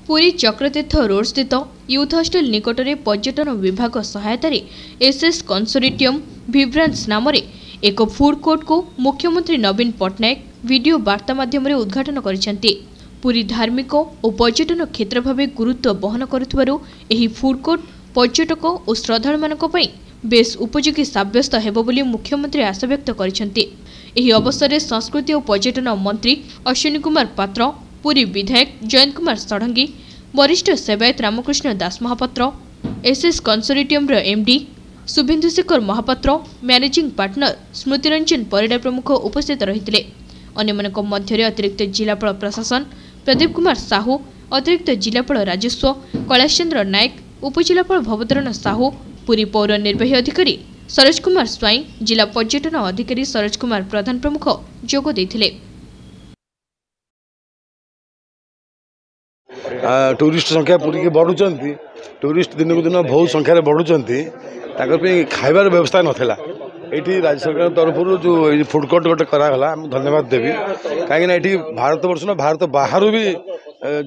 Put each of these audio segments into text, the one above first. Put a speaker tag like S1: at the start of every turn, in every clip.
S1: Puri Chakratirtha road स्थित youth hostel निकट में पर्यटन विभाग सहायतार एसएस कंसोर्टियम विब्रांस नाम एक फूड कोर्ट को मुख्यमंत्री नवीन पट्टनायक वीडियो वार्ता माध्यम उद्घाटन करिसेंती। पुरी धार्मिक और पर्यटन क्षेत्र भाव गुरुत्व बहन करुथिबारु एही फूड कोर्ट पर्यटक और श्रद्धालु मानक पई बेस उपयोगी साब्यस्त हेबो बोली मुख्यमंत्री आशा व्यक्त करिसेंती। एही अवसर में संस्कृति और पर्यटन मंत्री अश्विनी कुमार पात्र, पुरी विधायक जयंत कुमार षडंगी, वरिष्ठ सेवायत Ramakrishna Das Mahapatra, SS consortium MD Subhendushekhar Mahapatra, managing partner Smrutiranjan Parida प्रमुख उपस्थित रहिथिले। अन्यमानक मध्य अतिरिक्त जिलापाल प्रशासन प्रदीप कुमार साहू, अतिरिक्त जिलापाल राजस्व कैलाशचंद्र नायक, उपजिलापाल भवतरण साहू, पुरी पौर निर्वाही अधिकारी सरोज कुमार स्वाई, जिला पर्यटन अधिकारी सरोज कुमार प्रधान प्रमुख जोग देथिले।
S2: टूरिस्ट संख्या पुरी के बढ़ुंट, टूरिस्ट दिन को दिन बहुत संख्यार बढ़ुंट, खाइबार व्यवस्था नाला। ये राज्य सरकार तरफ जो फूड कोर्ट गोटे कराला धन्यवाद देवी, कहीं भारत वर्ष ना भारत बाहर भी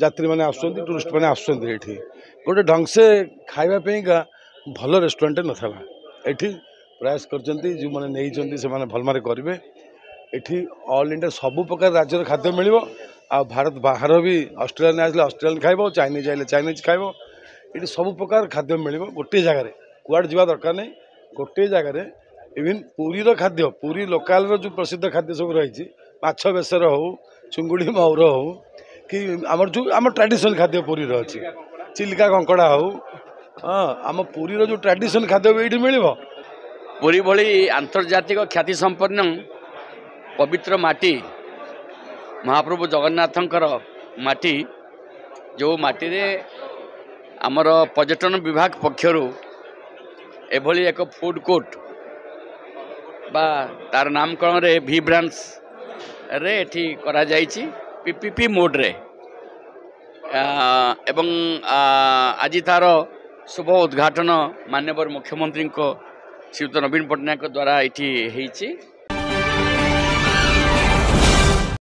S2: यात्री मैंने आसुँच, टूरिस्ट मैंने आसुँच, गोटे ढंग से खावाई भल रेस्टोरेंट नाला। ये प्रयास कर जो मैंने नहीं से भल मारे करेंगे। ये ऑल इंडिया सबू प्रकार राज्य खाद्य मिल, भारत बाहर भी ऑस्ट्रेलिया आसले ऑस्ट्रेलियन खाइब, चाइनीज आइले चाइनीज खाइब, ये सब प्रकार खाद्य मिल गोटे जगार कुआड़ जा दरकार नहीं, गोटे जगार। इवन पुरी खाद्य पुरी लोकाल जो प्रसिद्ध खाद्य सब रही माछ बेसर हो, चुंगुड़ी मौर हो कि आमर जो आम ट्रेडिशनल खाद्य पुरी अच्छी चिलिका कंकड़ा हो, हाँ आम पुरी जो ट्रेडिशनल खाद्य ये मिल।
S3: पुरी भली आंतर्जातिक ख्याति संपन्न पवित्र माटी महाप्रभु जगन्नाथंकर माटी, जो माटी रे आमर पर्यटन विभाग पक्षरु एभली एक फूड कोर्ट बा तार नामकरण रे विब्रांस रे एठी करा जाइछि पीपीपी मोड रे। एवं आज तार शुभ उद्घाटन माननीय मुख्यमंत्री श्रीयुत नवीन पट्टनायक द्वारा एठी हेछि।